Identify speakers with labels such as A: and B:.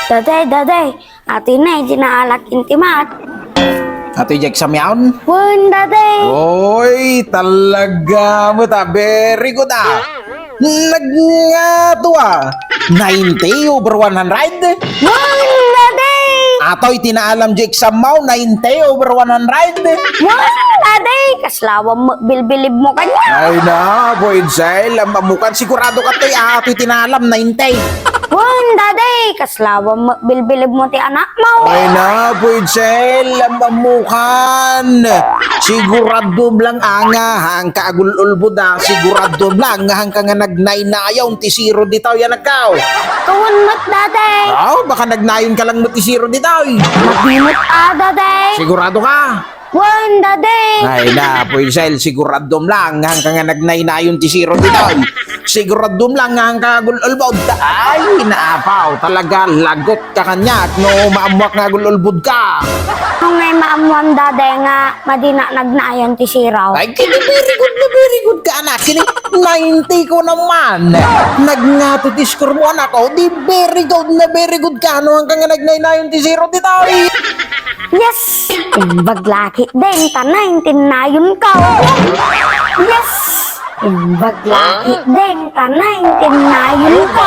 A: Daday, ati na, ginaalak intimat.
B: Ato yung exam yaon?
A: Wun, daday.
B: Oy, talaga mo ta. Very good ah. Nagngatu ah. 90 over 100?
A: Wun, daday.
B: Ato'y tinaalam di exam mo, 90 over 100?
A: Wun, daday. Kaslawang mo, bilbilib mo kanya.
B: Ay na, boy, Zay, lamamukan. Sigurado ka to'y ato'y tinaalam, 90.
A: Wun, daday. Kaslawang mo, bilbilib mo ti anak mo.
B: Ay na, boy, Zay, lamamukan. Sigurado lang anga, hang kaagululbo da. Sigurado lang, hang ka nga nagnaynayaw, tisiro ditaw yan nagkaw.
A: Kawun mo't, daday.
B: Oh, baka nagnayon ka lang matisiro ditaw.
A: Mabimot daday.
B: Sigurado ka?
A: Wun, daday.
B: Ay na, Poisel, siguradom lang hang ka nga nagnaynayon tisiro ditaw. Siguradom lang hang kagululbod. Ay, naapaw, talaga lagot ka kanya at no maamuak nga gululbod ka.
A: Kung ngay maamuan, daday nga, madina nagnayon ti siraw.
B: Ay, kini very good ka anak. Kini 90 ko naman. Nagngato ti score mo anak ko. Di very good ka. Ano hang ka nga nagnaynayon tisiro ditaw.
A: Yes! Imbag laki din, tanay, tinayon ka. Yes! Imbag laki din, tanay, tinayon ka.